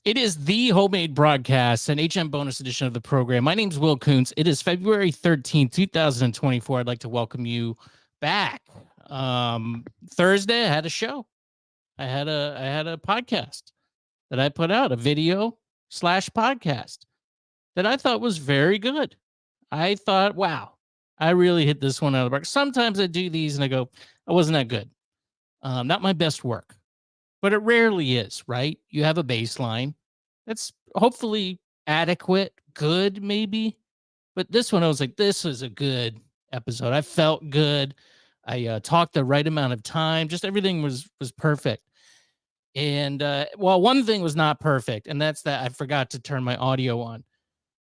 It is the homemade broadcast, an HM bonus edition of the program. My name's Will Kuntz. It is February 13th, 2024. I'd like to welcome you back. Thursday, I had a show. I had a podcast that I put out, a video slash podcast that I thought was very good. I thought, wow, I really hit this one out of the park. Sometimes I do these and I go, I wasn't that good. Not my best work, but it rarely is, right? You have a baseline that's hopefully adequate, good, maybe. But this one, I was like, this is a good episode. I felt good. I talked the right amount of time. Just everything was perfect. And well, one thing was not perfect, and that's that I forgot to turn my audio on.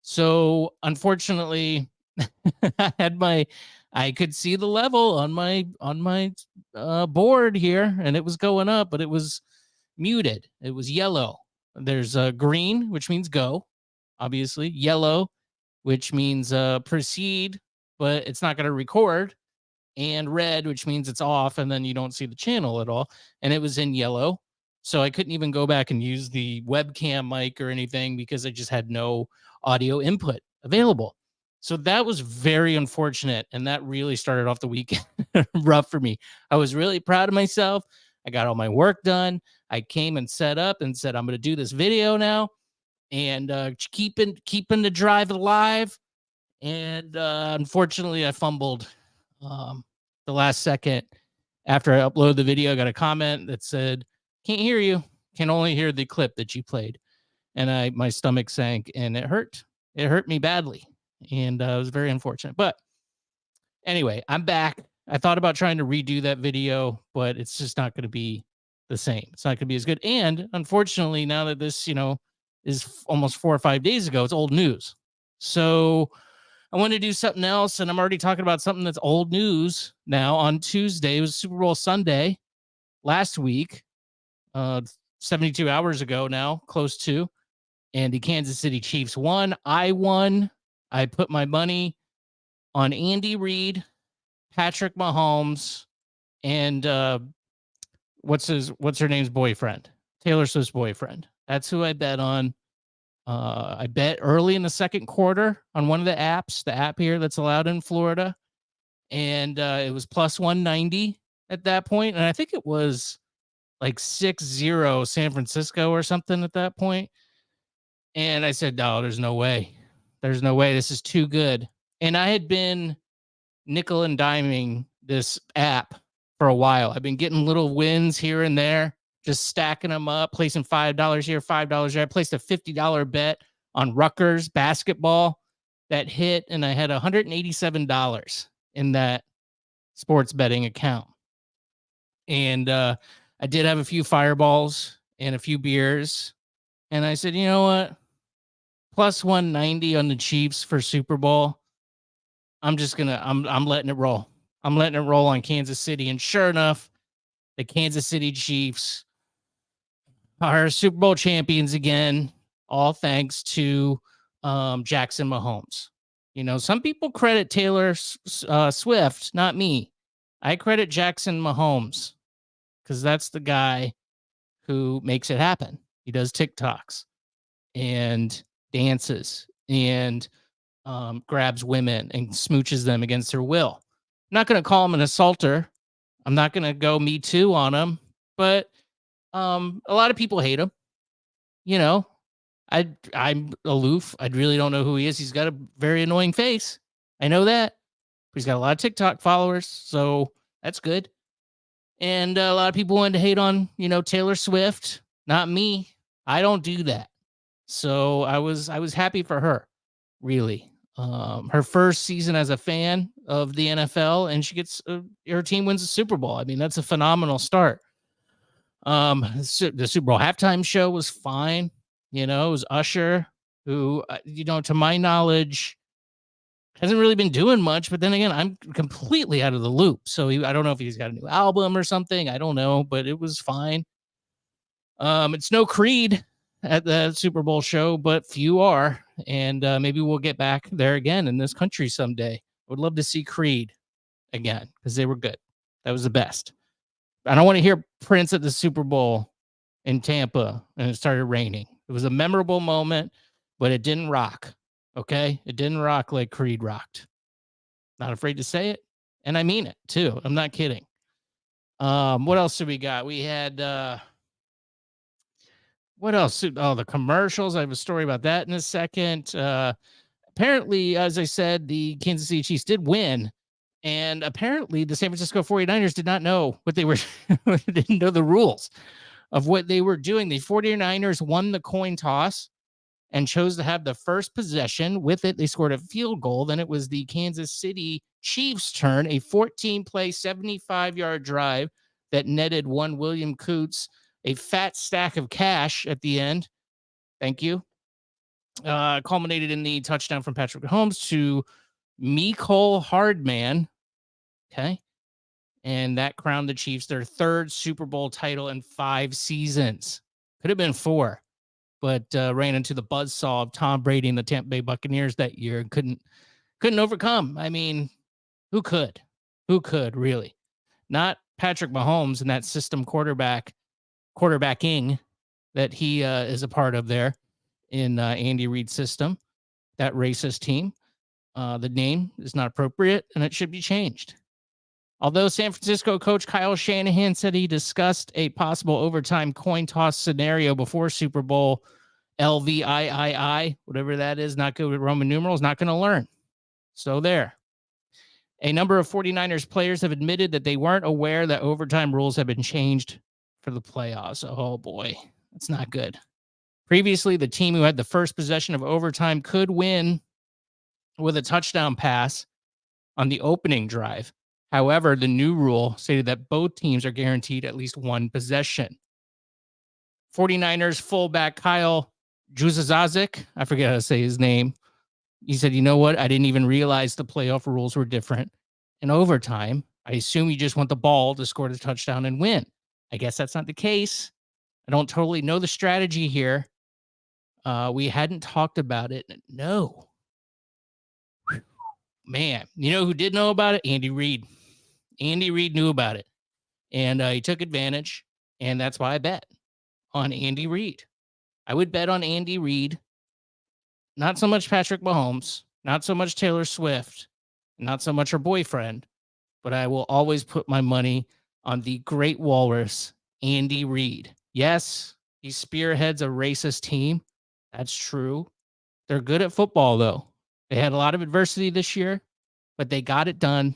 So unfortunately, I could see the level on my board here, and it was going up, but it was muted. It was yellow. There's green, which means go, obviously. Yellow, which means proceed, but it's not going to record. And red, which means it's off, and then you don't see the channel at all. And it was in yellow. So I couldn't even go back and use the webcam mic or anything because I just had no audio input available. So that was very unfortunate. And that really started off the weekend rough for me. I was really proud of myself. I got all my work done. I came and set up and said, I'm going to do this video now and keeping the drive alive. And unfortunately, I fumbled the last second. After I uploaded the video, I got a comment that said, can't hear you. Can only hear the clip that you played. And my stomach sank and it hurt. It hurt me badly. And it was very unfortunate. But anyway, I'm back. I thought about trying to redo that video, but it's just not going to be the same. It's not going to be as good. And unfortunately, now that this, is almost 4 or 5 days ago, it's old news. So I want to do something else, and I'm already talking about something that's old news now. On Tuesday, it was Super Bowl Sunday last week, 72 hours ago now, close to, and the Kansas City Chiefs won. I won. I put my money on Andy Reid, Patrick Mahomes, and what's her name's boyfriend, Taylor Swift's boyfriend. That's who I bet on. I bet early in the second quarter on one of the apps, the app here that's allowed in Florida, and it was plus 190 at that point, and I think it was like 6-0 San Francisco or something at that point. And I said, no, there's no way. There's no way. This is too good. And I had been nickel and diming this app for a while. I've been getting little wins here and there, just stacking them up, placing $5 here, $5 there. I placed a $50 bet on Rutgers basketball that hit, and I had $187 in that sports betting account. And I did have a few fireballs and a few beers. And I said, you know what? Plus 190 on the Chiefs for Super Bowl. I'm letting it roll. I'm letting it roll on Kansas City. And sure enough, the Kansas City Chiefs are Super Bowl champions again, all thanks to Jackson Mahomes. Some people credit Taylor Swift, not me. I credit Jackson Mahomes because that's the guy who makes it happen. He does TikToks and dances and grabs women and smooches them against their will. I'm not going to call him an assaulter. I'm not going to go Me Too on him, but a lot of people hate him. I'm aloof. I really don't know who he is. He's got a very annoying face. I know that. But he's got a lot of TikTok followers, so that's good. And a lot of people wanted to hate on, Taylor Swift. Not me. I don't do that. So I was happy for her, really. Her first season as a fan of the NFL, and she gets her team wins the Super Bowl. I mean, that's a phenomenal start. The Super Bowl halftime show was fine. It was Usher, who, to my knowledge, hasn't really been doing much. But then again, I'm completely out of the loop. So I don't know if he's got a new album or something. I don't know, but it was fine. It's no Creed at the Super Bowl show, but few are. And maybe we'll get back there again in this country someday. I would love to see Creed again because they were good. That was the best. I don't want to hear Prince at the Super Bowl in Tampa and it started raining. It was a memorable moment, but it didn't rock. Okay. It didn't rock like Creed rocked. Not afraid to say it. And I mean it too. I'm not kidding. What else did we got? We had, what else? Oh, the commercials. I have a story about that in a second. Apparently, as I said, the Kansas City Chiefs did win. And apparently, the San Francisco 49ers did not know what they were, didn't know the rules of what they were doing. The 49ers won the coin toss and chose to have the first possession. With it, they scored a field goal. Then it was the Kansas City Chiefs' turn, a 14-play, 75-yard drive that netted one William Coots a fat stack of cash at the end. Thank you. Culminated in the touchdown from Patrick Mahomes to Mecole Hardman. Okay. And that crowned the Chiefs their third Super Bowl title in 5 seasons. Could have been 4, but ran into the buzzsaw of Tom Brady and the Tampa Bay Buccaneers that year and couldn't overcome. I mean, who could? Who could, really? Not Patrick Mahomes and that system quarterbacking that he is a part of there in Andy Reid's system, that racist team. The name is not appropriate and it should be changed. Although San Francisco coach Kyle Shanahan said he discussed a possible overtime coin toss scenario before Super Bowl LVIII, whatever that is, not good with Roman numerals, not going to learn. So there. A number of 49ers players have admitted that they weren't aware that overtime rules have been changed for the playoffs. Oh boy, that's not good. Previously, the team who had the first possession of overtime could win with a touchdown pass on the opening drive. However, the new rule stated that both teams are guaranteed at least one possession. 49ers fullback Kyle Juszczyk, I forget how to say his name. He said, you know what? I didn't even realize the playoff rules were different in overtime. I assume you just want the ball to score the touchdown and win. I guess that's not the case. I don't totally know the strategy here. We hadn't talked about it. No. Man, you know who did know about it? Andy Reid. Andy Reid knew about it. And he took advantage. And that's why I bet on Andy Reid. I would bet on Andy Reid. Not so much Patrick Mahomes. Not so much Taylor Swift. Not so much her boyfriend. But I will always put my money on the great walrus, Andy Reid. Yes, he spearheads a racist team. That's true. They're good at football, though. They had a lot of adversity this year, but they got it done.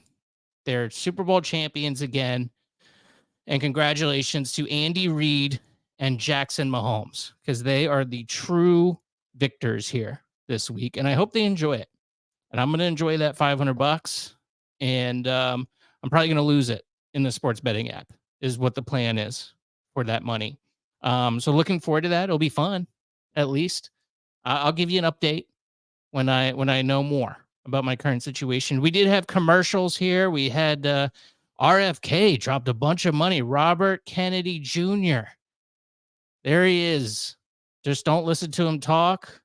They're Super Bowl champions again. And congratulations to Andy Reid and Jackson Mahomes, because they are the true victors here this week. And I hope they enjoy it. And I'm going to enjoy that $500. And I'm probably going to lose it in the sports betting app is what the plan is for that money. So looking forward to that. It'll be fun, at least. I'll give you an update when I know more about my current situation. We did have commercials here. We had RFK dropped a bunch of money. Robert Kennedy Jr. There he is. Just don't listen to him talk.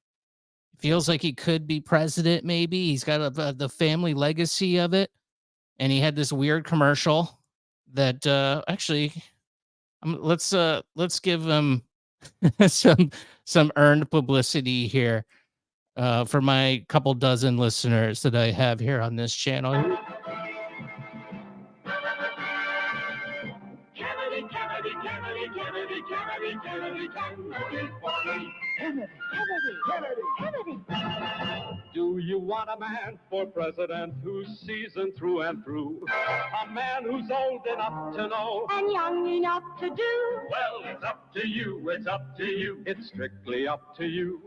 Feels like he could be president, maybe. He's got the family legacy of it. And he had this weird commercial that actually, let's give him some earned publicity here for my couple dozen listeners that I have here on this channel. Do you want a man for president who's seasoned through and through? A man who's old enough to know and young enough to do? Well, it's up to you, it's up to you, it's strictly up to you.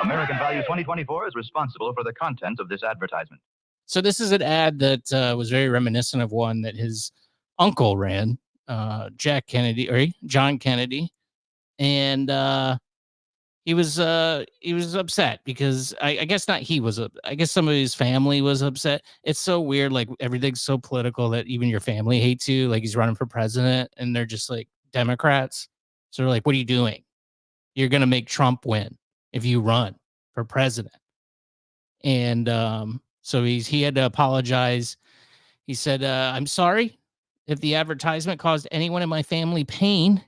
American Values 2024 is responsible for the content of this advertisement. So this is an ad that was very reminiscent of one that his uncle ran, John Kennedy. And he was upset because I guess not he was, I guess some of his family was upset. It's so weird. Like everything's so political that even your family hates you. Like he's running for president and they're just like Democrats. So they're like, what are you doing? You're going to make Trump win if you run for president. And so he had to apologize. He said, I'm sorry if the advertisement caused anyone in my family pain.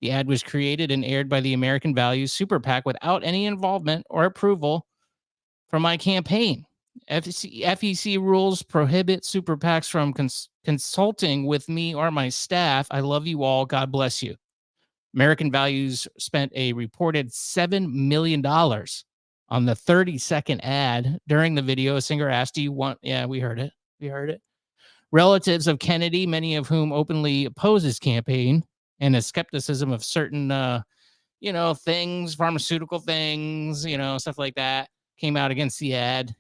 The ad was created and aired by the American Values Super PAC without any involvement or approval from my campaign. FEC rules prohibit super PACs from consulting with me or my staff. I love you all. God bless you. American Values spent a reported $7 million on the 30-second ad. During the video, a singer asked, do you want... Yeah, we heard it. We heard it. Relatives of Kennedy, many of whom openly oppose his campaign, and a skepticism of certain, things, pharmaceutical things, stuff like that, came out against the ad.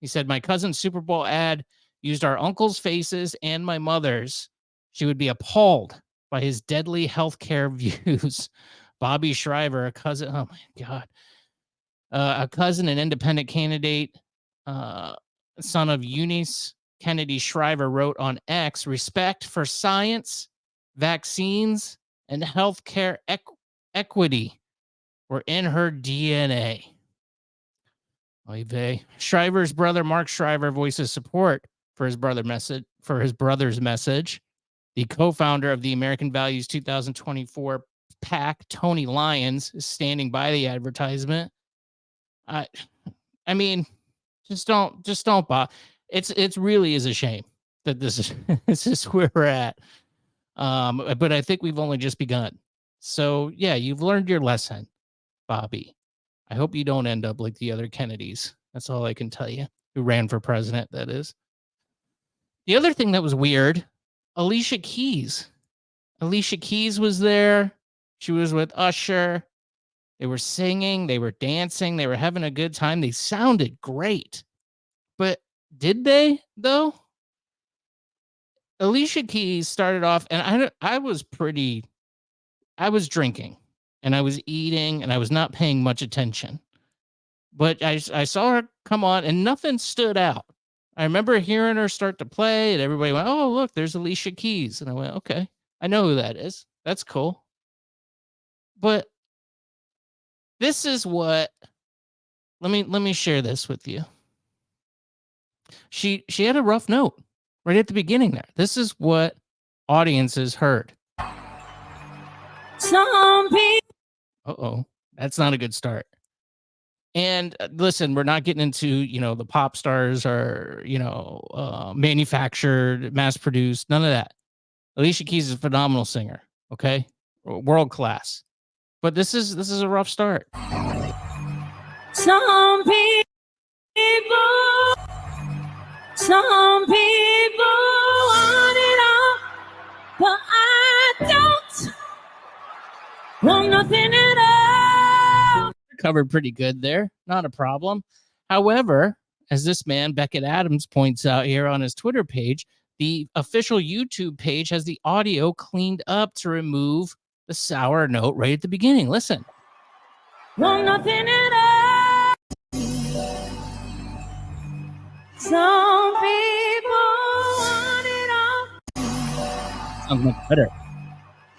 He said, my cousin's Super Bowl ad used our uncle's faces and my mother's. She would be appalled by his deadly healthcare views. Bobby Shriver, a cousin, oh my God, a cousin and independent candidate, son of Eunice Kennedy Shriver, wrote on X, respect for science, vaccines, and healthcare equity were in her DNA. Oy vey. Shriver's brother, Mark Shriver, voices support for his brother's message. The co-founder of the American Values 2024 PAC, Tony Lyons, is standing by the advertisement. I mean, just don't buy. It's really is a shame that this is where we're at. But I think we've only just begun. So yeah, you've learned your lesson, Bobby. I hope you don't end up like the other Kennedys. That's all I can tell you. Who ran for president, that is. The other thing that was weird, Alicia Keys. Alicia Keys was there. She was with Usher. They were singing, they were dancing, they were having a good time. They sounded great. But did they, though? Alicia Keys started off, and I was drinking, and I was eating, and I was not paying much attention. But I saw her come on, and nothing stood out. I remember hearing her start to play, and everybody went, oh, look, there's Alicia Keys. And I went, okay, I know who that is. That's cool. But this is what, let me share this with you. She had a rough note right at the beginning there. This is what audiences heard. Some people. Uh-oh, that's not a good start. And listen, we're not getting into, the pop stars or, manufactured, mass produced, none of that. Alicia Keys is a phenomenal singer. Okay. World class. But this is a rough start. Some people want it all, but I don't want nothing at all. Covered pretty good there. Not a problem. However, as this man, Beckett Adams, points out here on his Twitter page, the official YouTube page has the audio cleaned up to remove the sour note right at the beginning. Listen. Want nothing at all. Some people want it all. Sounds much better.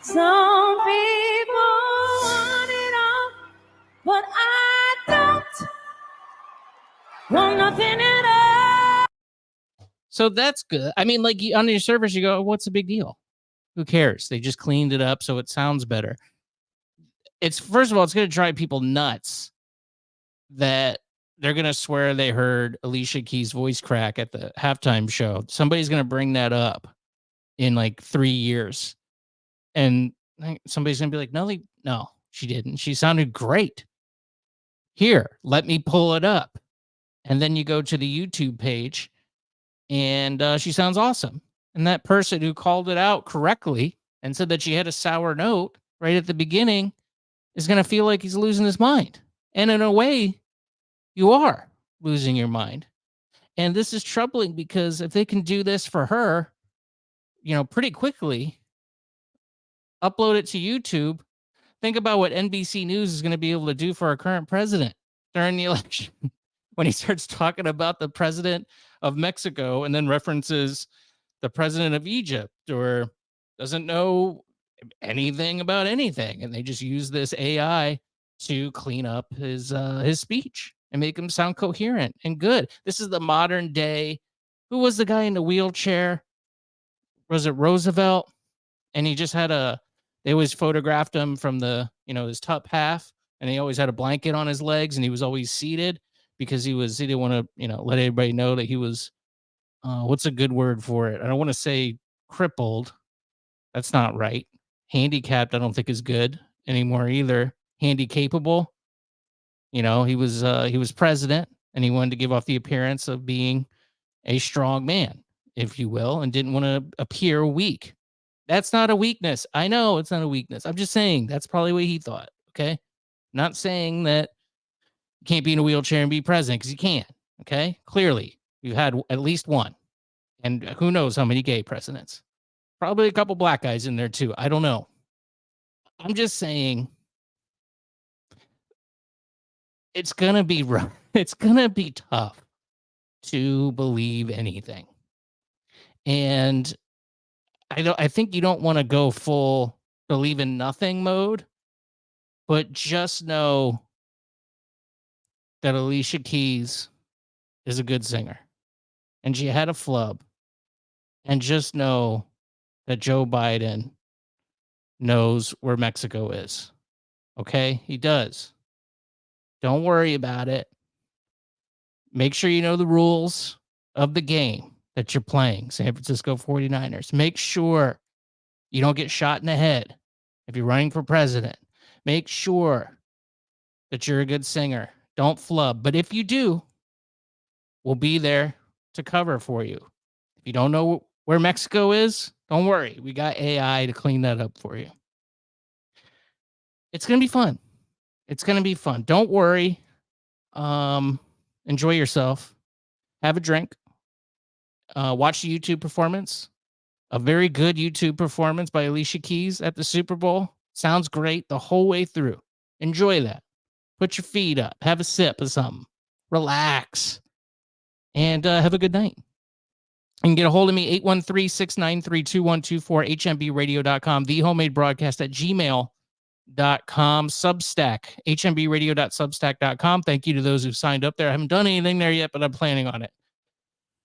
Some people want it all, but I don't want nothing at all. So that's good. I mean, like on your service, you go, what's the big deal? Who cares? They just cleaned it up so it sounds better. It's, first of all, it's going to drive people nuts that they're going to swear they heard Alicia Keys' voice crack at the halftime show. Somebody's going to bring that up in like 3 years. And somebody's going to be like, no, she didn't. She sounded great. Here, let me pull it up. And then you go to the YouTube page and she sounds awesome. And that person who called it out correctly and said that she had a sour note right at the beginning is going to feel like he's losing his mind. And in a way, you are losing your mind. And this is troubling because if they can do this for her, pretty quickly, upload it to YouTube, think about what NBC News is going to be able to do for our current president during the election. When he starts talking about the president of Mexico and then references the president of Egypt or doesn't know anything about anything. And they just use this AI to clean up his speech and make him sound coherent and good. This is the modern day. Who was the guy in the wheelchair? Was it Roosevelt? And he just had a They always photographed him from the, his top half, and he always had a blanket on his legs, and he was always seated because he didn't want to, let everybody know that he was, what's a good word for it? I don't want to say crippled. That's not right. Handicapped, I don't think is good anymore either. Handy capable. He was president, and he wanted to give off the appearance of being a strong man, if you will, and didn't want to appear weak. That's not a weakness. I know it's not a weakness. I'm just saying that's probably what he thought. Okay. Not saying that you can't be in a wheelchair and be president, because you can. Okay. Clearly, you've had at least one. And who knows how many gay presidents. Probably a couple black guys in there too. I don't know. I'm just saying it's going to be rough. It's going to be tough to believe anything. And I think you don't want to go full believe in nothing mode, but just know that Alicia Keys is a good singer, and she had a flub. And just know that Joe Biden knows where Mexico is. Okay? He does. Don't worry about it. Make sure you know the rules of the game that you're playing, San Francisco 49ers. Make sure you don't get shot in the head if you're running for president. Make sure that you're a good singer. Don't flub. But if you do, we'll be there to cover for you. If you don't know where Mexico is, don't worry. We got AI to clean that up for you. It's going to be fun. It's going to be fun. Don't worry. Enjoy yourself. Have a drink. Watch the YouTube performance. A very good YouTube performance by Alicia Keys at the Super Bowl. Sounds great the whole way through. Enjoy that. Put your feet up. Have a sip of something. Relax. And have a good night. You can get a hold of me, 813-693-2124, HMBradio.com, thehomemadebroadcast@gmail.com, Substack, HMBradio.substack.com. Thank you to those who've signed up there. I haven't done anything there yet, but I'm planning on it.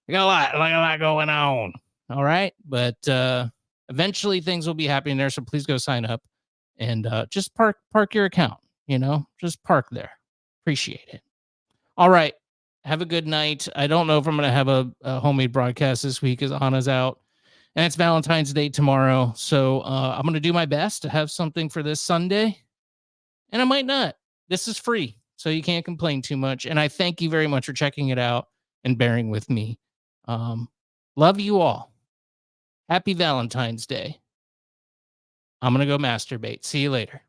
I got a lot going on. All right. But eventually things will be happening there. So please go sign up and just park your account, just park there. Appreciate it. All right. Have a good night. I don't know if I'm going to have a homemade broadcast this week as Anna's out. And it's Valentine's Day tomorrow. So I'm going to do my best to have something for this Sunday. And I might not. This is free, so you can't complain too much. And I thank you very much for checking it out and bearing with me. Love you all. Happy Valentine's Day. I'm going to go masturbate. See you later.